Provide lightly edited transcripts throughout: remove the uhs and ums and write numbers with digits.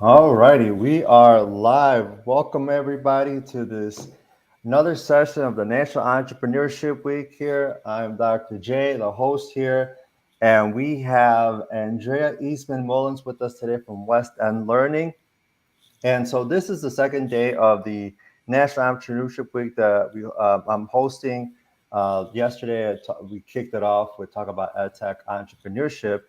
All righty, we are live. Welcome everybody to this another session of the National Entrepreneurship Week here. I'm Dr. J, the host here, and we have Andrea Eastman-Mullins with us today from West End Learning. And so this is the second day of the National Entrepreneurship Week that I'm hosting. Yesterday, we kicked it off with talk about EdTech entrepreneurship.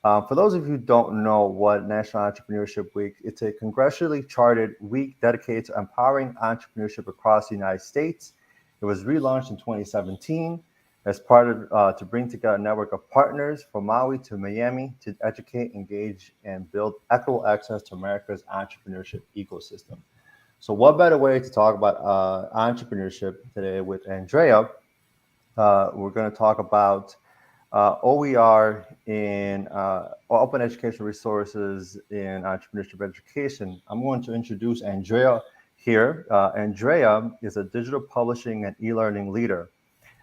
For those of you who don't know what National Entrepreneurship Week, it's a congressionally chartered week dedicated to empowering entrepreneurship across the United States. It was relaunched in 2017 as part of to bring together a network of partners from Maui to Miami to educate, engage, and build equitable access to America's entrepreneurship ecosystem. So, what better way to talk about entrepreneurship today with Andrea? We're going to talk about OER in open educational resources in entrepreneurship education. I'm going to introduce Andrea here. Andrea is a digital publishing and e-learning leader.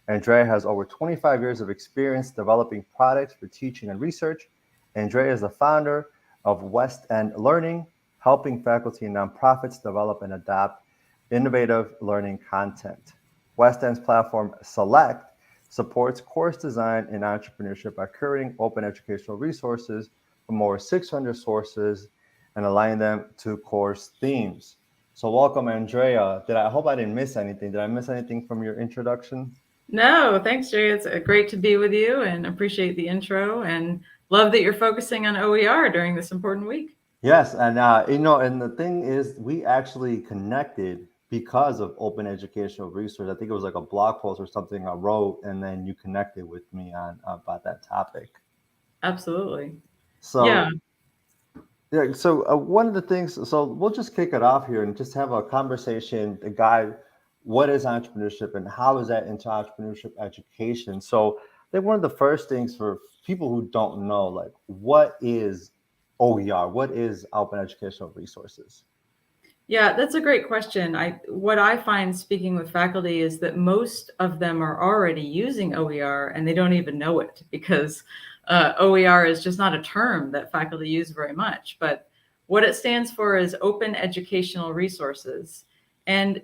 Andrea has over 25 years of experience developing products for teaching and research. Andrea is the founder of West End Learning, helping faculty and nonprofits develop and adapt innovative learning content. West End's platform Syllect supports course design and entrepreneurship by curating open educational resources from over 600 sources and aligning them to course themes. So welcome, Andrea. I hope I didn't miss anything? Did I miss anything from your introduction? No, thanks, Jay. It's great to be with you and appreciate the intro and love that you're focusing on OER during this important week. Yes, and and the thing is, we actually connected because of open educational research. I think it was like a blog post or something I wrote, and then you connected with me on about that topic. Absolutely. Yeah. So yeah, so one of the things, so we'll just kick it off here and just have a conversation, the guide, what is entrepreneurship and how is that into entrepreneurship education? So I think one of the first things for people who don't know, like what is OER? What is open educational resources? Yeah, that's a great question. What I find speaking with faculty is that most of them are already using OER and they don't even know it because OER is just not a term that faculty use very much. But what it stands for is Open Educational Resources. And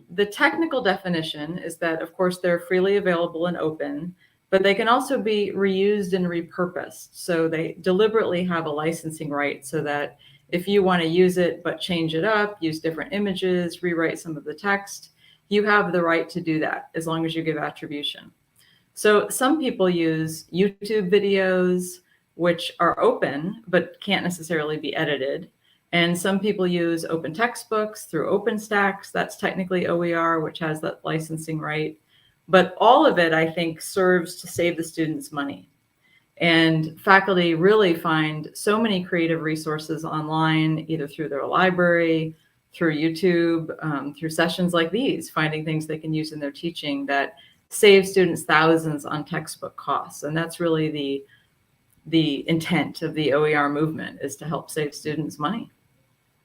the technical definition is that, of course, they're freely available and open, but they can also be reused and repurposed. So they deliberately have a licensing right so that if you want to use it, but change it up, use different images, rewrite some of the text, you have the right to do that as long as you give attribution. So some people use YouTube videos, which are open, but can't necessarily be edited. And some people use open textbooks through OpenStax. That's technically OER, which has that licensing right. But all of it, I think, serves to save the students money. And faculty really find so many creative resources online, either through their library, through YouTube, through sessions like these, finding things they can use in their teaching that save students thousands on textbook costs. And that's really the intent of the OER movement, is to help save students money.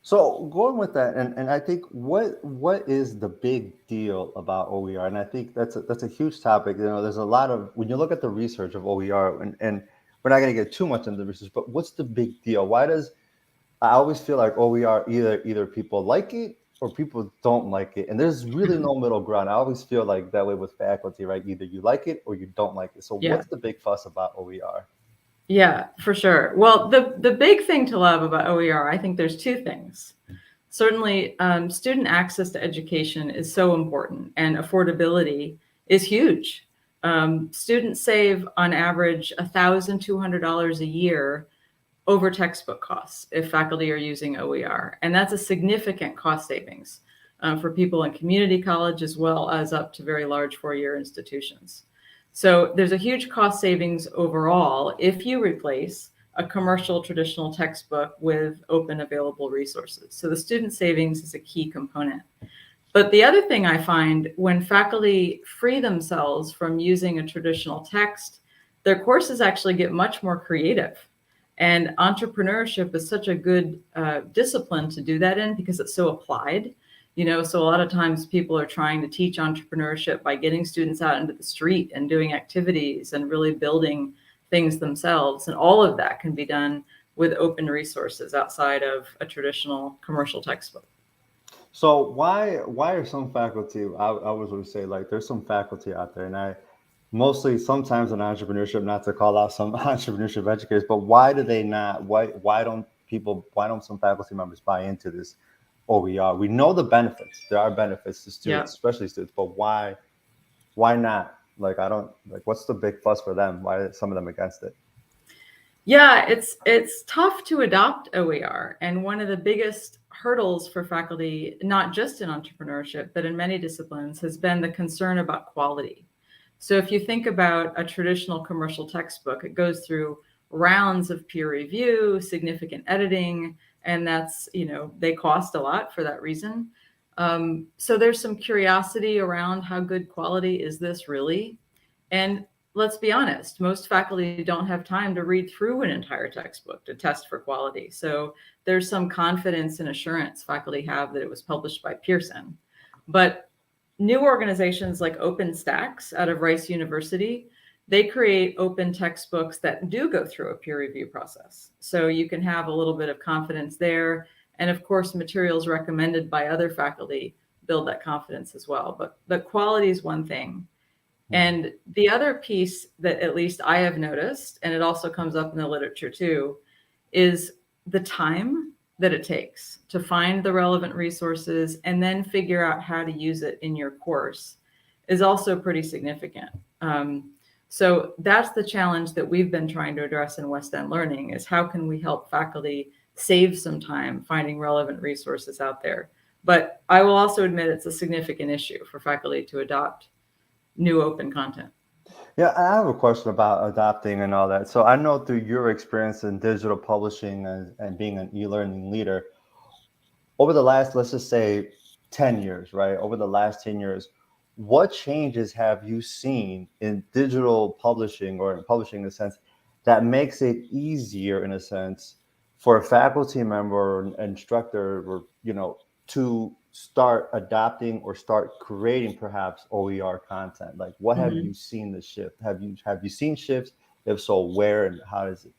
So going with that, and I think what is the big deal about OER? And I think that's a huge topic. You know, there's a lot of when you look at the research of OER, and we're not going to get too much into the research, but what's the big deal? Why does I always feel like OER either people like it or people don't like it, and there's really no middle ground. I always feel like that way with faculty, right? Either you like it or you don't like it. So Yeah. what's the big fuss about OER? Yeah, for sure. Well, the big thing to love about OER, I think there's two things. Certainly, student access to education is so important, and affordability is huge. Students save on average $1,200 a year over textbook costs if faculty are using OER, and that's a significant cost savings for people in community college as well as up to very large four-year institutions. So there's a huge cost savings overall if you replace a commercial traditional textbook with open available resources. So the student savings is a key component. But the other thing I find when faculty free themselves from using a traditional text, their courses actually get much more creative. And entrepreneurship is such a good discipline to do that in because it's so applied. So a lot of times people are trying to teach entrepreneurship by getting students out into the street and doing activities and really building things themselves. And all of that can be done with open resources outside of a traditional commercial textbook. So why are some faculty? I was going to say like there's some faculty out there, and I mostly sometimes in entrepreneurship, not to call out some entrepreneurship educators, but why do they not? Why don't some faculty members buy into this OER? We know the benefits. There are benefits to Yeah. students, especially students, but why not? Like I don't like what's the big fuss for them? Why are some of them against it? Yeah, it's tough to adopt OER, and one of the biggest hurdles for faculty, not just in entrepreneurship, but in many disciplines, has been the concern about quality. So if you think about a traditional commercial textbook, it goes through rounds of peer review, significant editing, and that's, they cost a lot for that reason. So there's some curiosity around how good quality is this really? And let's be honest, most faculty don't have time to read through an entire textbook to test for quality. So there's some confidence and assurance faculty have that it was published by Pearson. But new organizations like OpenStax out of Rice University, they create open textbooks that do go through a peer review process. So you can have a little bit of confidence there. And of course, materials recommended by other faculty build that confidence as well. But quality is one thing. And the other piece that at least I have noticed, and it also comes up in the literature too, is the time that it takes to find the relevant resources and then figure out how to use it in your course is also pretty significant. So that's the challenge that we've been trying to address in West End Learning is how can we help faculty save some time finding relevant resources out there. But I will also admit it's a significant issue for faculty to adopt new open content. Yeah, I have a question about adapting and all that. So I know through your experience in digital publishing and being an e-learning leader, over the last, let's just say 10 years, right? Over the last 10 years, what changes have you seen in digital publishing or in publishing in a sense that makes it easier in a sense for a faculty member or an instructor or, to start adapting or start creating perhaps OER content? Like what have Mhm. you seen the shift? Have you seen shifts? If so, where and how does it,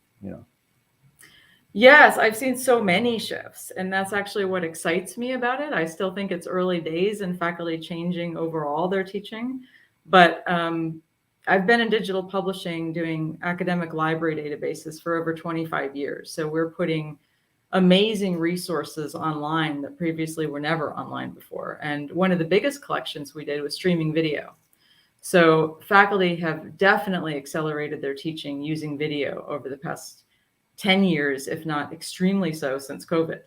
Yes, I've seen so many shifts, and that's actually what excites me about it. I still think it's early days in faculty changing overall their teaching, but I've been in digital publishing doing academic library databases for over 25 years. So we're putting amazing resources online that previously were never online before. And one of the biggest collections we did was streaming video. So faculty have definitely accelerated their teaching using video over the past 10 years, if not extremely so since COVID.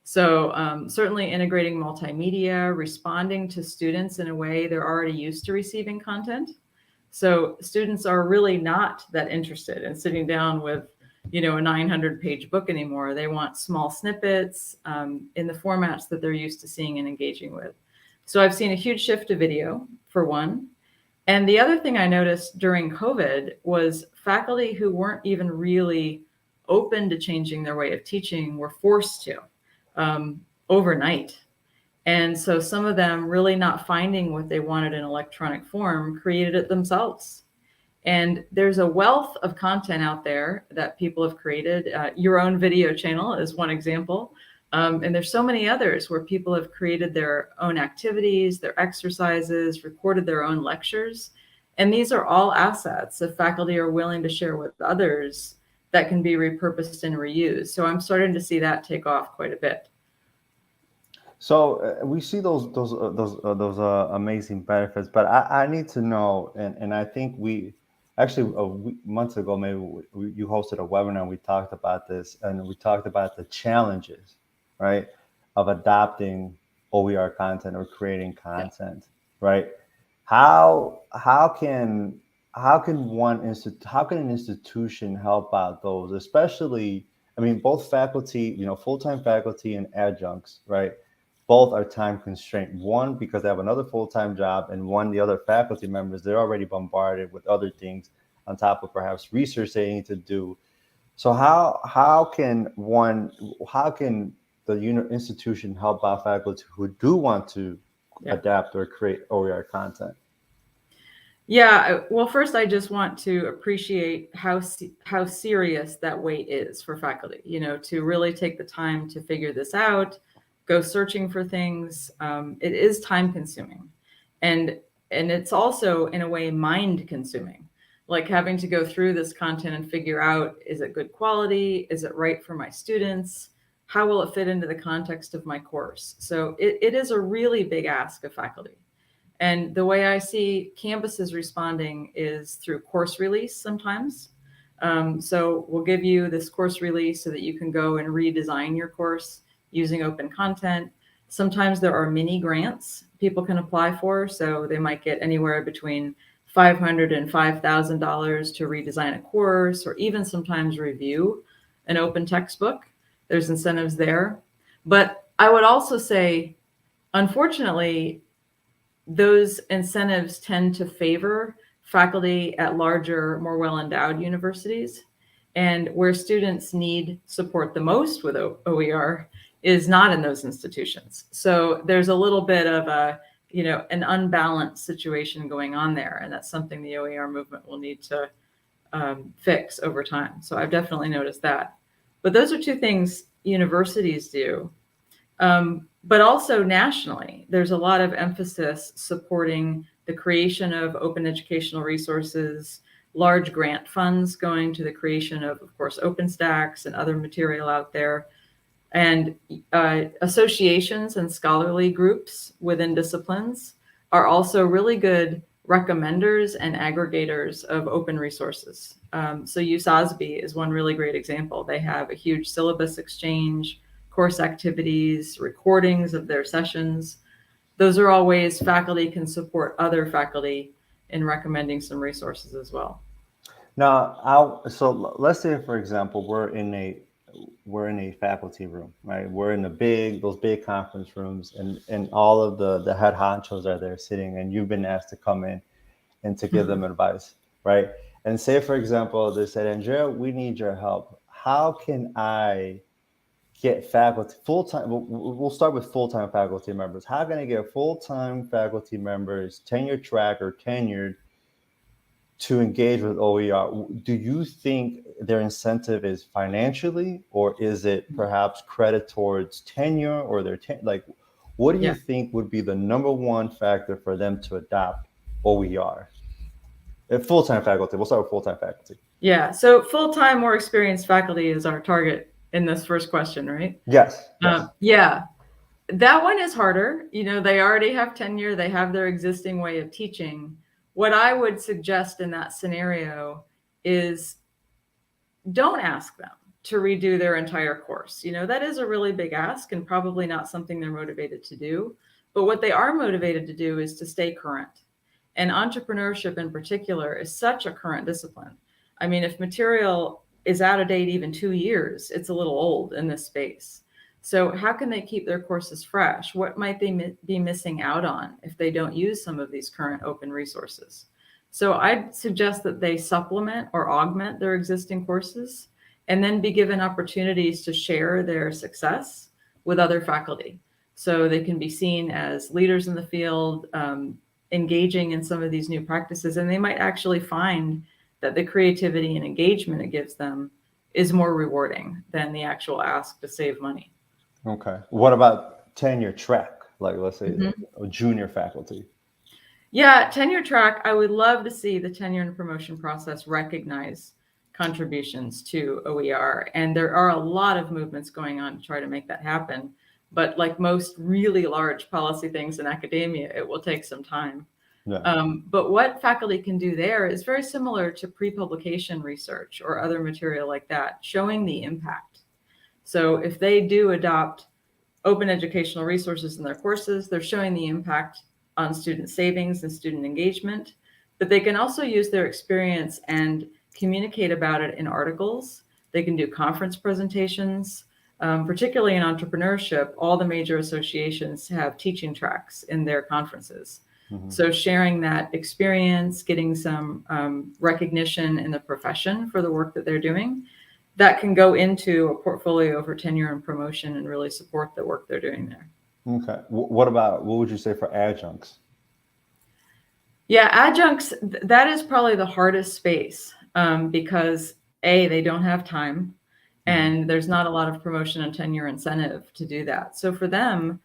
So certainly integrating multimedia, responding to students in a way they're already used to receiving content. So students are really not that interested in sitting down with, a 900-page book anymore. They want small snippets in the formats that they're used to seeing and engaging with. So I've seen a huge shift to video, for one. And the other thing I noticed during COVID was faculty who weren't even really open to changing their way of teaching were forced to overnight. And so some of them really not finding what they wanted in electronic form created it themselves. And there's a wealth of content out there that people have created. Your own video channel is one example. And there's so many others where people have created their own activities, their exercises, recorded their own lectures. And these are all assets if faculty are willing to share with others that can be repurposed and reused. So I'm starting to see that take off quite a bit. So we see those amazing benefits, but I need to know, and I think we actually months ago maybe you hosted a webinar and we talked about this and we talked about the challenges, right, of adapting OER content or creating Yeah. content, right? How can how can an institution help out those, especially I mean both faculty, full-time faculty and adjuncts, right? Both are time constrained. One, because they have another full-time job, and one, the other faculty members, they're already bombarded with other things on top of perhaps research they need to do. So how can the institution help out faculty who do want to Yeah. adapt or create OER content? Yeah, well, first, I just want to appreciate how serious that weight is for faculty, to really take the time to figure this out, go searching for things. It is time consuming. And it's also, in a way, mind consuming, like having to go through this content and figure out, is it good quality? Is it right for my students? How will it fit into the context of my course? So it is a really big ask of faculty. And the way I see campuses responding is through course release sometimes. So we'll give you this course release so that you can go and redesign your course using open content. Sometimes there are mini grants people can apply for. So they might get anywhere between $500 and $5,000 to redesign a course, or even sometimes review an open textbook. There's incentives there. But I would also say, unfortunately, those incentives tend to favor faculty at larger, more well-endowed universities. And where students need support the most with OER is not in those institutions. So there's a little bit of an unbalanced situation going on there. And that's something the OER movement will need to fix over time. So I've definitely noticed that. But those are two things universities do. But also nationally, there's a lot of emphasis supporting the creation of open educational resources, large grant funds going to the creation of course, OpenStax and other material out there, and associations and scholarly groups within disciplines are also really good recommenders and aggregators of open resources. So USASB is one really great example. They have a huge syllabus exchange, course activities, recordings of their sessions. Those are all ways faculty can support other faculty in recommending some resources as well. Now, so let's say, for example, we're in a faculty room, right? We're in those big conference rooms, and all of the head honchos are there sitting, and you've been asked to come in and to give them advice, right? And say, for example, they said, Andrea, we need your help. How can I get faculty full-time? We'll start with full-time faculty members. How can I get full-time faculty members, tenure track or tenured, to engage with OER? Do you think their incentive is financially, or is it perhaps credit towards tenure or their what do you think would be the number one factor for them to adopt OER? Full-time faculty. We'll start with full-time faculty. Yeah. So full-time or experienced faculty is our target in this first question, right? Yes. Yeah. That one is harder. They already have tenure. They have their existing way of teaching. What I would suggest in that scenario is don't ask them to redo their entire course. That is a really big ask and probably not something they're motivated to do. But what they are motivated to do is to stay current. And entrepreneurship in particular is such a current discipline. I mean, if material is out of date even 2 years, it's a little old in this space. So how can they keep their courses fresh? What might they be missing out on if they don't use some of these current open resources? So I'd suggest that they supplement or augment their existing courses and then be given opportunities to share their success with other faculty. So they can be seen as leaders in the field, engaging in some of these new practices, and they might actually find that the creativity and engagement it gives them is more rewarding than the actual ask to save money. Okay. What about tenure track? Like, let's say junior faculty. Yeah, tenure track. I would love to see the tenure and promotion process recognize contributions to OER. And there are a lot of movements going on to try to make that happen. But like most really large policy things in academia, it will take some time. Yeah. But what faculty can do there is very similar to pre-publication research or other material like that, showing the impact. So if they do adopt open educational resources in their courses, they're showing the impact on student savings and student engagement, but they can also use their experience and communicate about it in articles. They can do conference presentations, particularly in entrepreneurship. All the major associations have teaching tracks in their conferences. So sharing that experience, getting some recognition in the profession for the work that they're doing, that can go into a portfolio for tenure and promotion and really support the work they're doing there. Okay. What would you say for adjuncts? Yeah, adjuncts, that is probably the hardest space because A, they don't have time Mhm. and there's not a lot of promotion and tenure incentive to do that. So for them,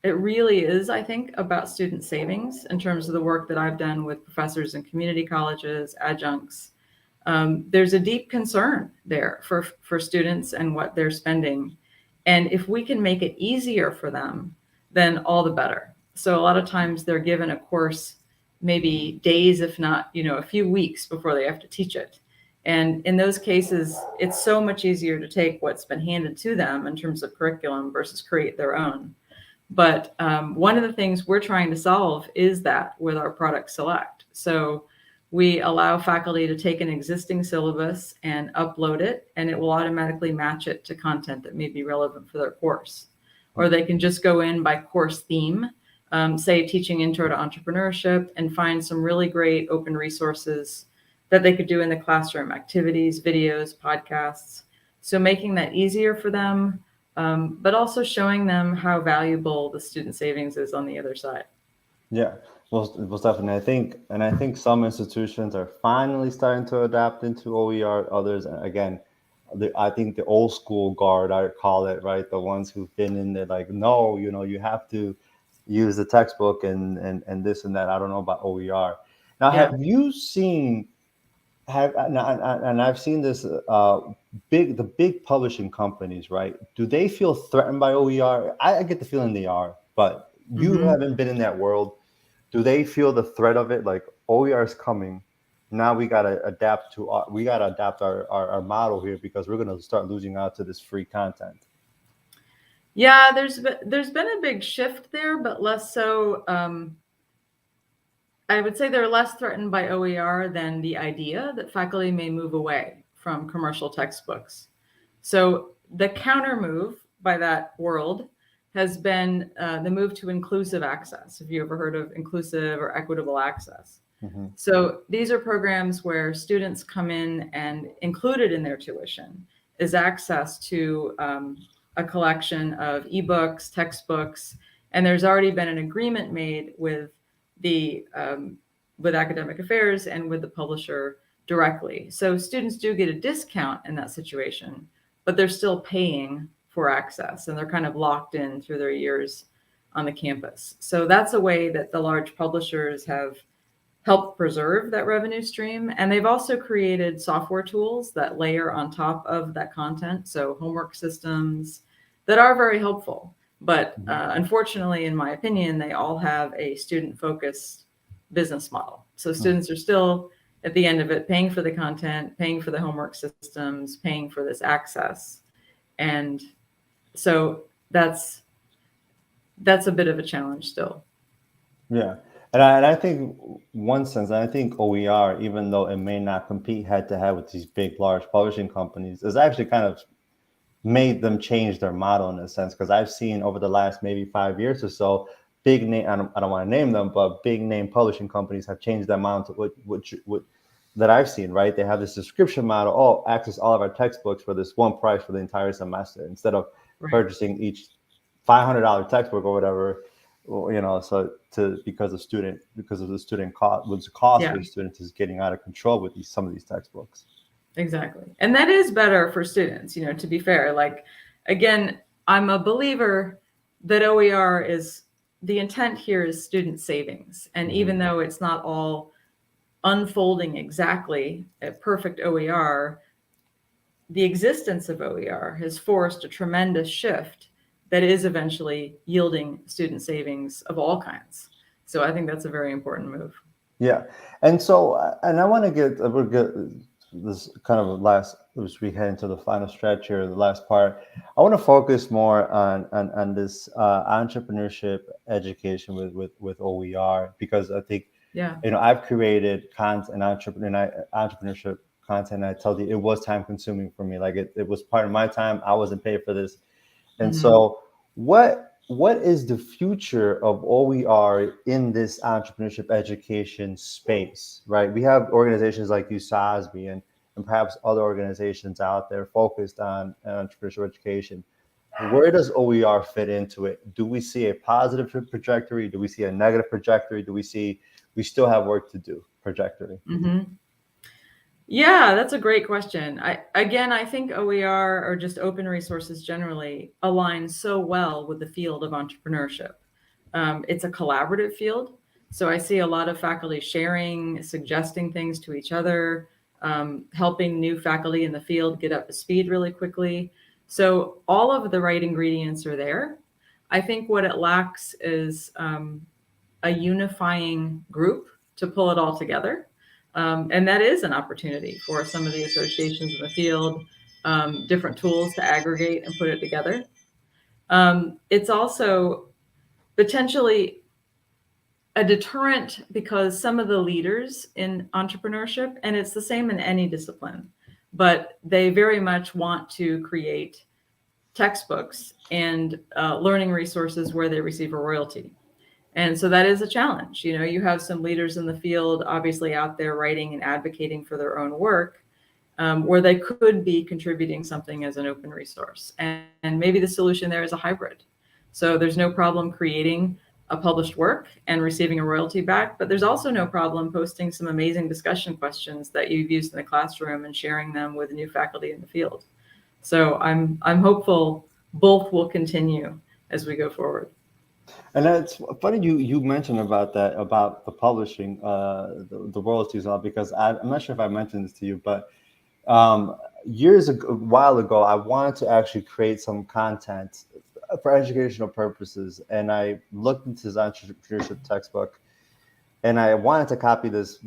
it really is, I think, about student savings in terms of the work that I've done with professors in community colleges, adjuncts. There's a deep concern there for students and what they're spending. And if we can make it easier for them, then all the better. So a lot of times they're given a course maybe days, if not, a few weeks before they have to teach it. And in those cases, it's so much easier to take what's been handed to them in terms of curriculum versus create their own. But one of the things we're trying to solve is that with our product Syllect. So we allow faculty to take an existing syllabus and upload it, and it will automatically match it to content that may be relevant for their course. Or they can just go in by course theme, say teaching intro to entrepreneurship, and find some really great open resources that they could do in the classroom, activities, videos, podcasts. So making that easier for them, but also showing them how valuable the student savings is on the other side. Yeah, most definitely. I think some institutions are finally starting to adapt into OER. Others, again, I think the old school guard, I call it, right? The ones who've been in there, like, no, you have to use the textbook and this and that. I don't know about OER. Now, Yeah. have you seen have and I've seen this the big publishing companies, right? Do they feel threatened by OER? I get the feeling they are, but you Hmm. haven't been in that world. Do they feel the threat of it? Like OER is coming. Now we gotta adapt our model here because we're gonna start losing out to this free content. Yeah, there's been a big shift there, but less so. I would say they're less threatened by OER than the idea that faculty may move away from commercial textbooks. So the counter move by that world has been the move to inclusive access. Have you ever heard of inclusive or equitable access? Hmm. So these are programs where students come in, and included in their tuition is access to a collection of ebooks, textbooks, and there's already been an agreement made the with academic affairs and with the publisher directly. So students do get a discount in that situation, but they're still paying for access, and they're kind of locked in through their years on the campus. So that's a way that the large publishers have help preserve that revenue stream. And they've also created software tools that layer on top of that content. So homework systems that are very helpful. But unfortunately, in my opinion, they all have a student focused business model. So students are still at the end of it paying for the content, paying for the homework systems, paying for this access. And so that's a bit of a challenge still. Yeah. And I think one sense, and I think OER, even though it may not compete head to head with these big, large publishing companies, is actually kind of made them change their model in a sense. Because I've seen over the last maybe 5 years or so, big name, I don't want to name them, but big name publishing companies have changed their model to what that I've seen, right? They have this subscription model. Oh, access all of our textbooks for this one price for the entire semester instead of Right. purchasing each $500 textbook or whatever, so to because of the student cost, was the cost Yeah. for the students is getting out of control with some of these textbooks. Exactly. And that is better for students, to be fair. Like, again, I'm a believer that OER is the intent here is student savings. And Hmm. even though it's not all unfolding exactly at perfect OER, the existence of OER has forced a tremendous shift that is eventually yielding student savings of all kinds. So I think that's a very important move. Yeah, and so and I want to we'll get this kind of last as we head into the final stretch here, the last part. I want to focus more on this entrepreneurship education with OER because I think Yeah. I've created content entrepreneurship content. And I told you it was time consuming for me. Like it was part of my time. I wasn't paid for this. And Hmm. so, what is the future of OER in this entrepreneurship education space? Right, we have organizations like USASB and perhaps other organizations out there focused on entrepreneurship education. where does OER fit into it? Do we see a positive trajectory? Do we see a negative trajectory? Do we see we still have work to do trajectory? Mm-hmm. Yeah, that's a great question. I think OER, or just open resources generally, align so well with the field of entrepreneurship. It's a collaborative field. So I see a lot of faculty sharing, suggesting things to each other, helping new faculty in the field get up to speed really quickly. So all of the right ingredients are there. I think what it lacks is a unifying group to pull it all together. And that is an opportunity for some of the associations in the field, different tools to aggregate and put it together. It's also potentially a deterrent because some of the leaders in entrepreneurship, and it's the same in any discipline, but they very much want to create textbooks and learning resources where they receive a royalty. And so that is a challenge. You know, you have some leaders in the field obviously out there writing and advocating for their own work, where they could be contributing something as an open resource. And maybe the solution there is a hybrid. So there's no problem creating a published work and receiving a royalty back, but there's also no problem posting some amazing discussion questions that you've used in the classroom and sharing them with new faculty in the field. So I'm hopeful both will continue as we go forward. And that's funny you mentioned about that, about the publishing, the royalties, all, because I'm not sure if I mentioned this to you, but years ago, a while ago, I wanted to actually create some content for educational purposes, and I looked into this entrepreneurship textbook, and I wanted to copy this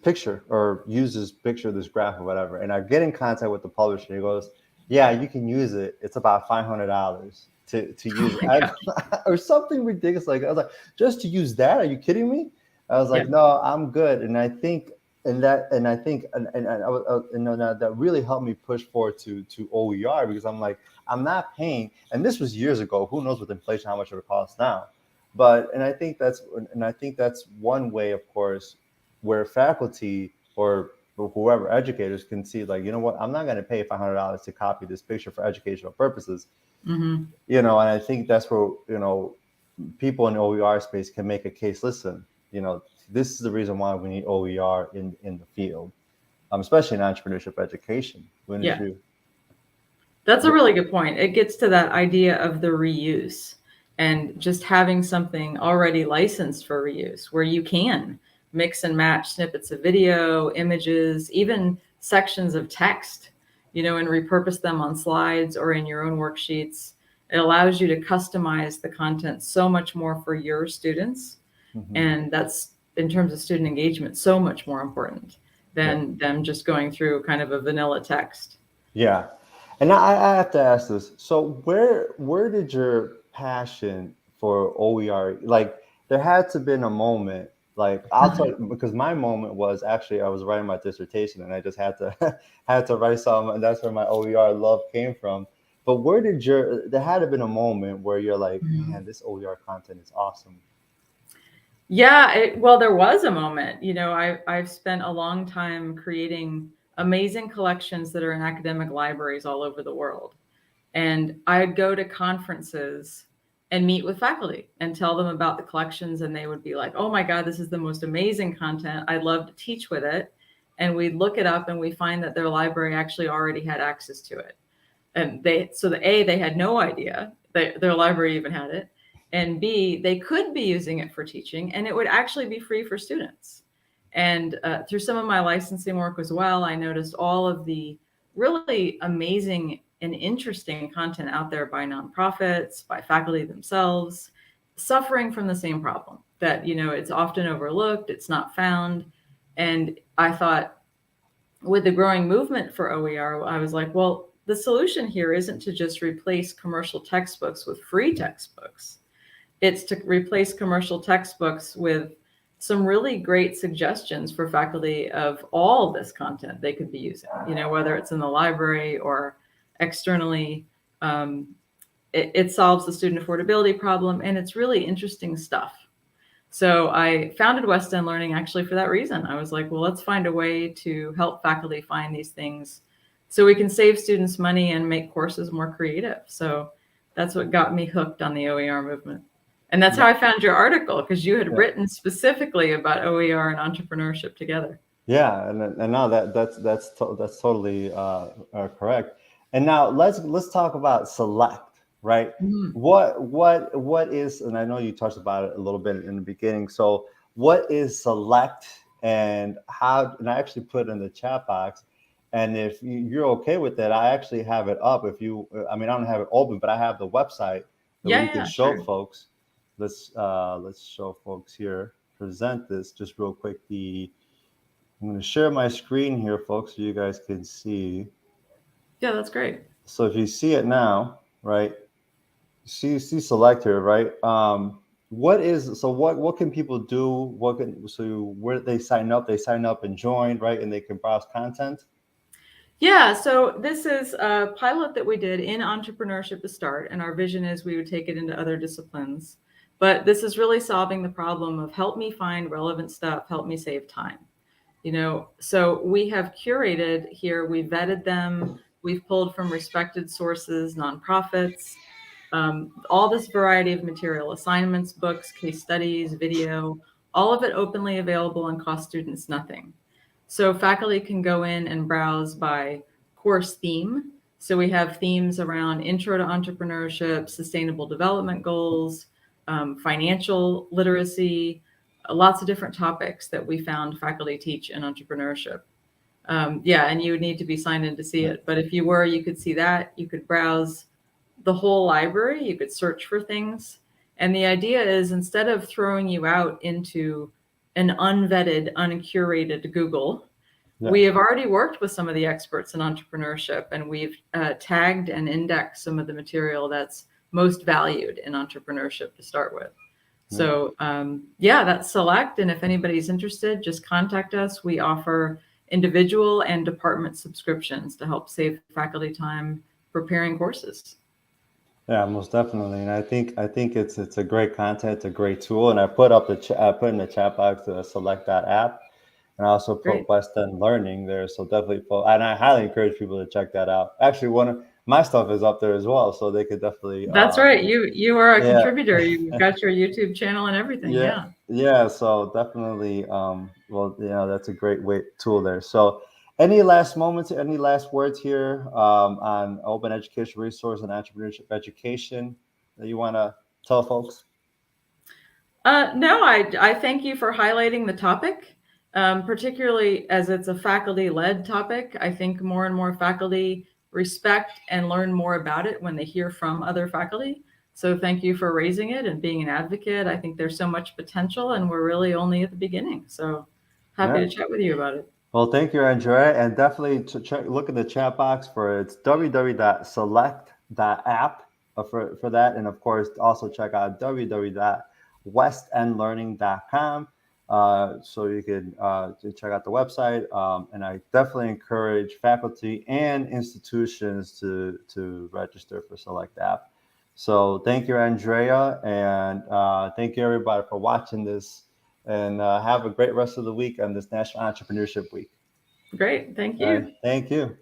picture or use this picture, this graph or whatever. And I get in contact with the publisher. He goes, "Yeah, you can use it. It's about $500 to use it," or something ridiculous. Like I was like, "Just to use that? Are you kidding me?" I was like, "No, I'm good." And I think that really helped me push forward to OER, because I'm like, I'm not paying, and this was years ago. Who knows with inflation how much it would cost now? But I think that's one way, of course, where faculty or whoever, educators, can see, like, you know what, I'm not going to pay $500 to copy this picture for educational purposes. Mm-hmm. You know, and I think that's where, you know, people in OER space can make a case. Listen, you know, this is the reason why we need OER in the field, especially in entrepreneurship education. Yeah, that's a really good point. It gets to that idea of the reuse and just having something already licensed for reuse, where you can mix and match snippets of video, images, even sections of text, you know, and repurpose them on slides or in your own worksheets. It allows you to customize the content so much more for your students. Mm-hmm. And that's, in terms of student engagement, so much more important than them just going through kind of a vanilla text. Yeah. And I have to ask this. So where did your passion for OER, like, there had to been a moment, like, I'll tell you, because my moment was actually, I was writing my dissertation and I just had to had to write something, and that's where my OER love came from. But there had to have been a moment where you're like, man, this OER content is awesome. Yeah, well, there was a moment. You know, I've spent a long time creating amazing collections that are in academic libraries all over the world. And I'd go to conferences and meet with faculty and tell them about the collections. And they would be like, "Oh my God, this is the most amazing content. I'd love to teach with it." And we'd look it up and we find that their library actually already had access to it. And they had no idea that their library even had it. And B, they could be using it for teaching, and it would actually be free for students. And through some of my licensing work as well, I noticed all of the really amazing and interesting content out there by nonprofits, by faculty themselves, suffering from the same problem, that, you know, it's often overlooked, it's not found. And I thought, with the growing movement for OER, I was like, well, the solution here isn't to just replace commercial textbooks with free textbooks. It's to replace commercial textbooks with some really great suggestions for faculty of all this content they could be using, you know, whether it's in the library or externally. It solves the student affordability problem, and it's really interesting stuff. So I founded West End Learning actually for that reason. I was like, well, let's find a way to help faculty find these things so we can save students money and make courses more creative. So That's what got me hooked on the OER movement. And that's Yeah, how I found your article, because you had yeah, written specifically about OER and entrepreneurship together. yeah. And now that's totally correct. And now let's talk about Select, right? Mhm. What is, and I know you touched about it a little bit in the beginning. So what is Select, and how? And I actually put it in the chat box. And if you're okay with that, I actually have it up. If you, I mean, I don't have it open, but I have the website that Yeah, we can yeah, show sure. folks. Let's show folks here. Present this just real quick. I'm going to share my screen here, folks, so you guys can see. Yeah, that's great. So if you see it now, right? See select here, right? What can people do? Where they sign up? They sign up and join, right? And they can browse content. Yeah, so this is a pilot that we did in entrepreneurship to start, and our vision is we would take it into other disciplines. But this is really solving the problem of help me find relevant stuff, help me save time. So we have curated here, we vetted them, we've pulled from respected sources, nonprofits, all this variety of material, assignments, books, case studies, video, all of it openly available and cost students nothing. So faculty can go in and browse by course theme. So we have themes around intro to entrepreneurship, sustainable development goals, financial literacy, lots of different topics that we found faculty teach in entrepreneurship. Yeah, and you would need to be signed in to see Yeah, it. But if you were, you could see that. You could browse the whole library. You could search for things. And the idea is instead of throwing you out into an unvetted, uncurated Google, yeah, we have already worked with some of the experts in entrepreneurship, and we've tagged and indexed some of the material that's most valued in entrepreneurship to start with. yeah. So, yeah, that's Select. And if anybody's interested, just contact us. We offer individual and department subscriptions to help save faculty time preparing courses. Yeah, most definitely. And I think it's a great content, it's a great tool. And I put in the chat box the Select that app. And I also put Great. West End Learning there. So definitely, and I highly encourage people to check that out. Actually, one of my stuff is up there as well, so they could definitely, That's right. You are a yeah, contributor. You've got your YouTube channel and everything. yeah, Yeah. yeah. So definitely, well, that's a great tool there. So, any last moments, any last words here on open education resource and entrepreneurship education that you want to tell folks? No, I thank you for highlighting the topic, particularly as it's a faculty-led topic. I think more and more faculty respect and learn more about it when they hear from other faculty. So thank you for raising it and being an advocate. I think there's so much potential, and we're really only at the beginning. So happy Yeah. to chat with you about it. Well, thank you, Andrea, and definitely look in the chat box for it's www.select.app for that, and of course also check out www.westendlearning.com so you can check out the website. And I definitely encourage faculty and institutions to register for Select app. So thank you, Andrea, and thank you everybody for watching this. And have a great rest of the week on this National Entrepreneurship Week. Great. Thank All right. you. Thank you.